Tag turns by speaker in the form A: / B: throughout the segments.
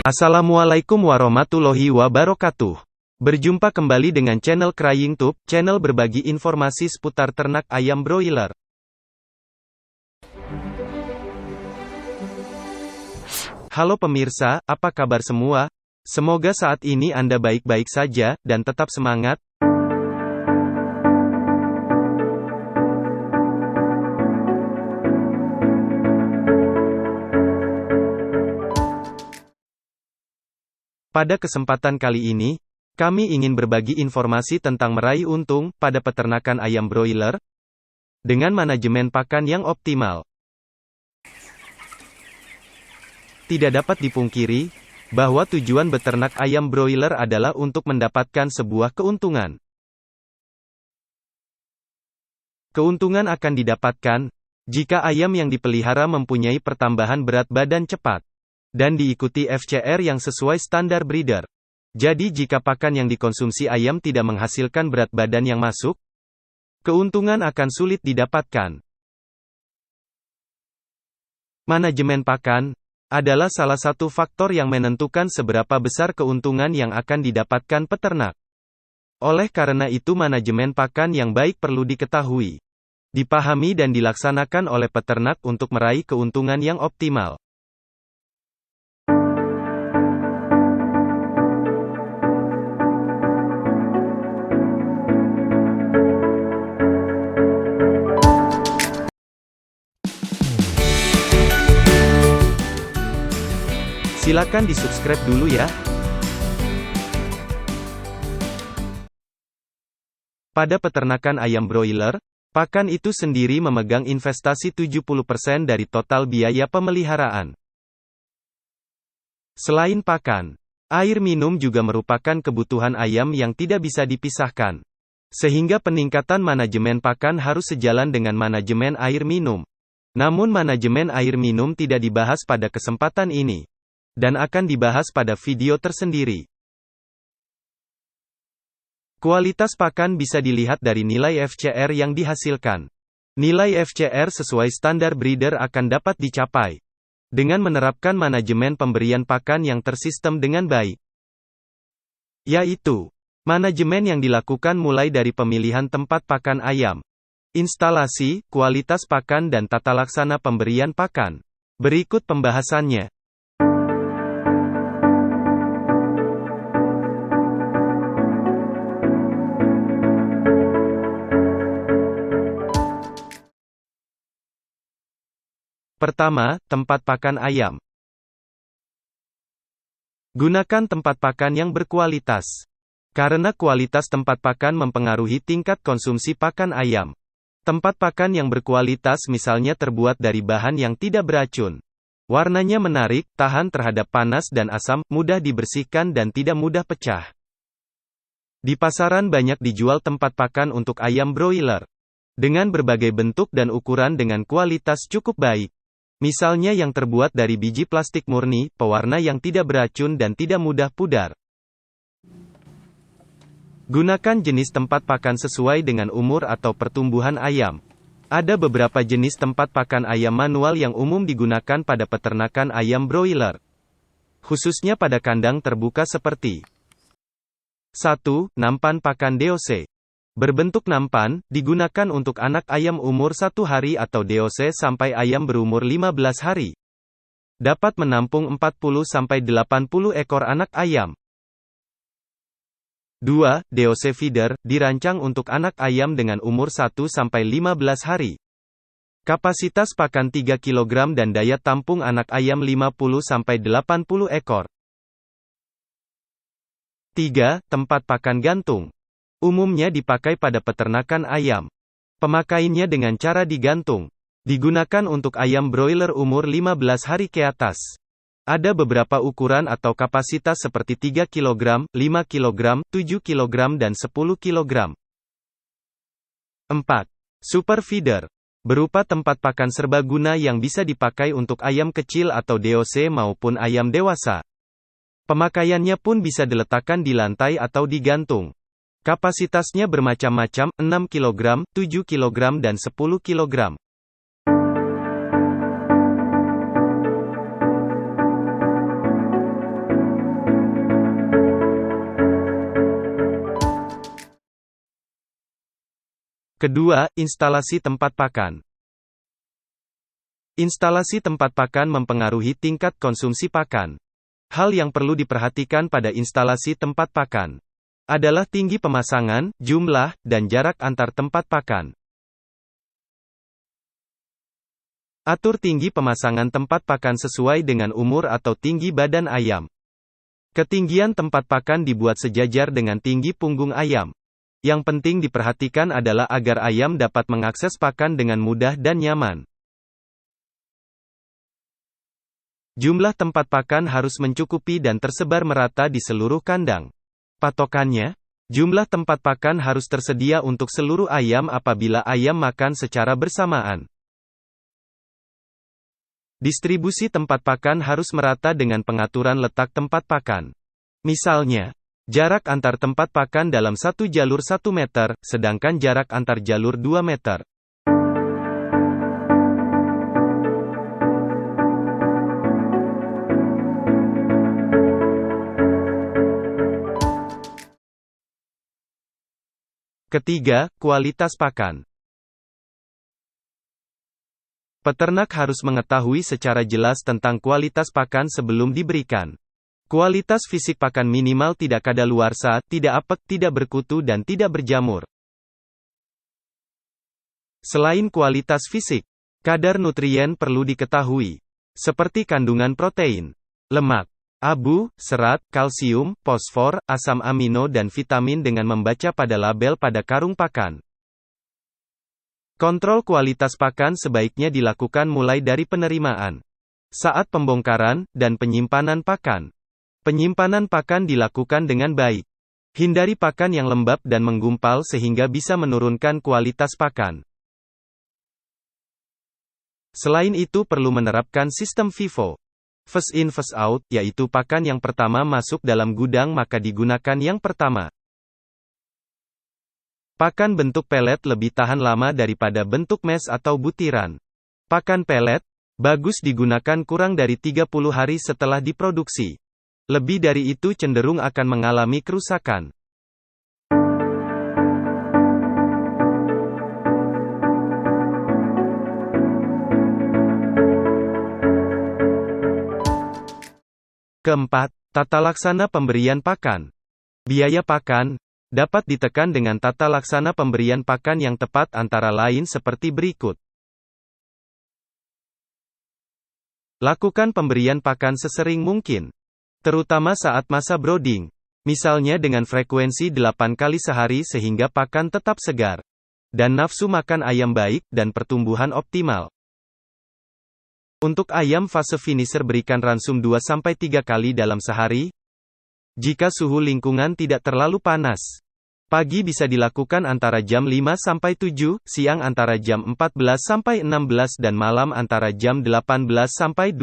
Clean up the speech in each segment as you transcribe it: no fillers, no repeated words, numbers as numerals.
A: Assalamualaikum warahmatullahi wabarakatuh. Berjumpa kembali dengan channel Crying Tube, channel berbagi informasi seputar ternak ayam broiler. Halo pemirsa, apa kabar semua? Semoga saat ini Anda baik-baik saja, dan tetap semangat. Pada kesempatan kali ini, kami ingin berbagi informasi tentang meraih untung pada peternakan ayam broiler dengan manajemen pakan yang optimal. Tidak dapat dipungkiri bahwa tujuan beternak ayam broiler adalah untuk mendapatkan sebuah keuntungan. Keuntungan akan didapatkan jika ayam yang dipelihara mempunyai pertambahan berat badan cepat dan diikuti FCR yang sesuai standar breeder. Jadi jika pakan yang dikonsumsi ayam tidak menghasilkan berat badan yang masuk, keuntungan akan sulit didapatkan. Manajemen pakan adalah salah satu faktor yang menentukan seberapa besar keuntungan yang akan didapatkan peternak. Oleh karena itu manajemen pakan yang baik perlu diketahui, dipahami dan dilaksanakan oleh peternak untuk meraih keuntungan yang optimal. Silakan di-subscribe dulu ya. Pada peternakan ayam broiler, pakan itu sendiri memegang investasi 70% dari total biaya pemeliharaan. Selain pakan, air minum juga merupakan kebutuhan ayam yang tidak bisa dipisahkan. Sehingga peningkatan manajemen pakan harus sejalan dengan manajemen air minum. Namun manajemen air minum tidak dibahas pada kesempatan ini, dan akan dibahas pada video tersendiri. Kualitas pakan bisa dilihat dari nilai FCR yang dihasilkan. Nilai FCR sesuai standar breeder akan dapat dicapai dengan menerapkan manajemen pemberian pakan yang tersistem dengan baik. Yaitu, manajemen yang dilakukan mulai dari pemilihan tempat pakan ayam, instalasi, kualitas pakan dan tata laksana pemberian pakan. Berikut pembahasannya. Pertama, tempat pakan ayam. Gunakan tempat pakan yang berkualitas. Karena kualitas tempat pakan mempengaruhi tingkat konsumsi pakan ayam. Tempat pakan yang berkualitas misalnya terbuat dari bahan yang tidak beracun. Warnanya menarik, tahan terhadap panas dan asam, mudah dibersihkan dan tidak mudah pecah. Di pasaran banyak dijual tempat pakan untuk ayam broiler dengan berbagai bentuk dan ukuran dengan kualitas cukup baik. Misalnya yang terbuat dari biji plastik murni, pewarna yang tidak beracun dan tidak mudah pudar. Gunakan jenis tempat pakan sesuai dengan umur atau pertumbuhan ayam. Ada beberapa jenis tempat pakan ayam manual yang umum digunakan pada peternakan ayam broiler, khususnya pada kandang terbuka seperti 1. Nampan pakan DOC. Berbentuk nampan, digunakan untuk anak ayam umur 1 hari atau DOC sampai ayam berumur 15 hari. Dapat menampung 40-80 ekor anak ayam. 2. DOC feeder, dirancang untuk anak ayam dengan umur 1-15 hari. Kapasitas pakan 3 kg dan daya tampung anak ayam 50-80 ekor. 3. Tempat pakan gantung. Umumnya dipakai pada peternakan ayam. Pemakaiannya dengan cara digantung. Digunakan untuk ayam broiler umur 15 hari ke atas. Ada beberapa ukuran atau kapasitas seperti 3 kg, 5 kg, 7 kg dan 10 kg. 4. Super feeder. Berupa tempat pakan serbaguna yang bisa dipakai untuk ayam kecil atau DOC maupun ayam dewasa. Pemakaiannya pun bisa diletakkan di lantai atau digantung. Kapasitasnya bermacam-macam, 6 kg, 7 kg dan 10 kg. Kedua, instalasi tempat pakan. Instalasi tempat pakan mempengaruhi tingkat konsumsi pakan. Hal yang perlu diperhatikan pada instalasi tempat pakan adalah tinggi pemasangan, jumlah, dan jarak antar tempat pakan. Atur tinggi pemasangan tempat pakan sesuai dengan umur atau tinggi badan ayam. Ketinggian tempat pakan dibuat sejajar dengan tinggi punggung ayam. Yang penting diperhatikan adalah agar ayam dapat mengakses pakan dengan mudah dan nyaman. Jumlah tempat pakan harus mencukupi dan tersebar merata di seluruh kandang. Patokannya, jumlah tempat pakan harus tersedia untuk seluruh ayam apabila ayam makan secara bersamaan. Distribusi tempat pakan harus merata dengan pengaturan letak tempat pakan. Misalnya, jarak antar tempat pakan dalam satu jalur 1 meter, sedangkan jarak antar jalur 2 meter. Ketiga, kualitas pakan. Peternak harus mengetahui secara jelas tentang kualitas pakan sebelum diberikan. Kualitas fisik pakan minimal tidak kadaluarsa, tidak apek, tidak berkutu dan tidak berjamur. Selain kualitas fisik, kadar nutrien perlu diketahui, seperti kandungan protein, lemak, abu, serat, kalsium, fosfor, asam amino dan vitamin dengan membaca pada label pada karung pakan. Kontrol kualitas pakan sebaiknya dilakukan mulai dari penerimaan, saat pembongkaran, dan penyimpanan pakan. Penyimpanan pakan dilakukan dengan baik. Hindari pakan yang lembab dan menggumpal sehingga bisa menurunkan kualitas pakan. Selain itu perlu menerapkan sistem FIFO, first in first out, yaitu pakan yang pertama masuk dalam gudang maka digunakan yang pertama. Pakan bentuk pelet lebih tahan lama daripada bentuk mes atau butiran. Pakan pelet bagus digunakan kurang dari 30 hari setelah diproduksi. Lebih dari itu cenderung akan mengalami kerusakan. Keempat, tata laksana pemberian pakan. Biaya pakan dapat ditekan dengan tata laksana pemberian pakan yang tepat antara lain seperti berikut. Lakukan pemberian pakan sesering mungkin, terutama saat masa brooding, misalnya dengan frekuensi 8 kali sehari sehingga pakan tetap segar, dan nafsu makan ayam baik, dan pertumbuhan optimal. Untuk ayam fase finisher berikan ransum 2-3 kali dalam sehari. Jika suhu lingkungan tidak terlalu panas, pagi bisa dilakukan antara jam 5-7, siang antara jam 14-16 dan malam antara jam 18-21.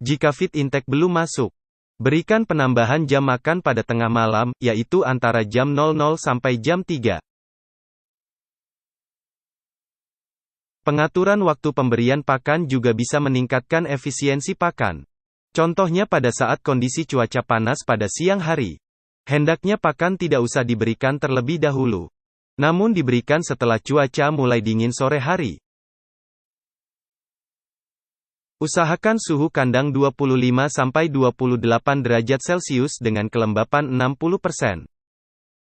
A: Jika feed intake belum masuk, berikan penambahan jam makan pada tengah malam, yaitu antara jam 00 sampai jam 3. Pengaturan waktu pemberian pakan juga bisa meningkatkan efisiensi pakan. Contohnya pada saat kondisi cuaca panas pada siang hari. Hendaknya pakan tidak usah diberikan terlebih dahulu, namun diberikan setelah cuaca mulai dingin sore hari. Usahakan suhu kandang 25-28 derajat Celcius dengan kelembapan 60%.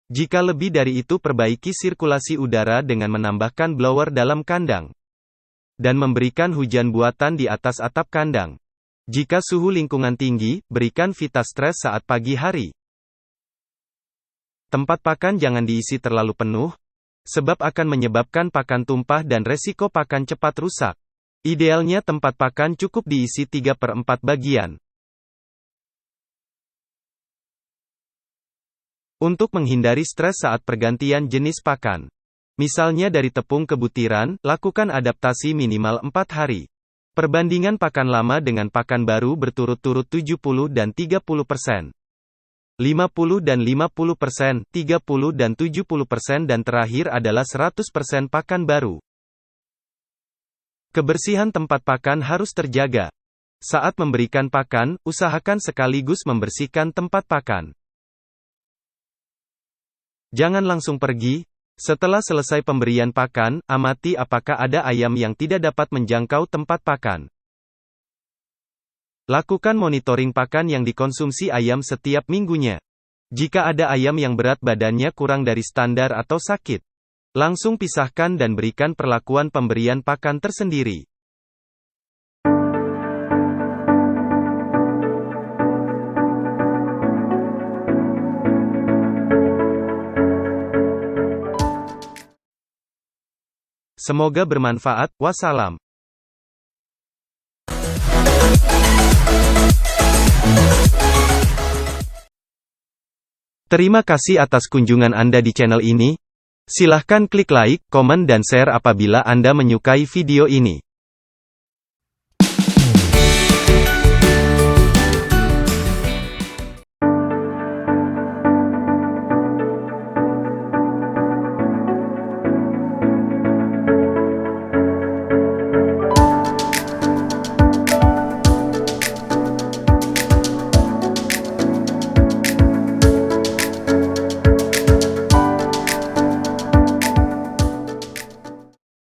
A: Jika lebih dari itu perbaiki sirkulasi udara dengan menambahkan blower dalam kandang. Dan memberikan hujan buatan di atas atap kandang. Jika suhu lingkungan tinggi, berikan VitaStress saat pagi hari. Tempat pakan jangan diisi terlalu penuh, sebab akan menyebabkan pakan tumpah dan resiko pakan cepat rusak. Idealnya tempat pakan cukup diisi 3/4 bagian. Untuk menghindari stres saat pergantian jenis pakan, misalnya dari tepung ke butiran, lakukan adaptasi minimal 4 hari. Perbandingan pakan lama dengan pakan baru berturut-turut 70 dan 30%. 50 dan 50%, 30 dan 70% dan terakhir adalah 100% pakan baru. Kebersihan tempat pakan harus terjaga. Saat memberikan pakan, usahakan sekaligus membersihkan tempat pakan. Jangan langsung pergi, Setelah selesai pemberian pakan, amati apakah ada ayam yang tidak dapat menjangkau tempat pakan. Lakukan monitoring pakan yang dikonsumsi ayam setiap minggunya. Jika ada ayam yang berat badannya kurang dari standar atau sakit, langsung pisahkan dan berikan perlakuan pemberian pakan tersendiri. Semoga bermanfaat. Wassalam. Terima kasih atas kunjungan Anda di channel ini. Silahkan klik like, komen dan share apabila Anda menyukai video ini.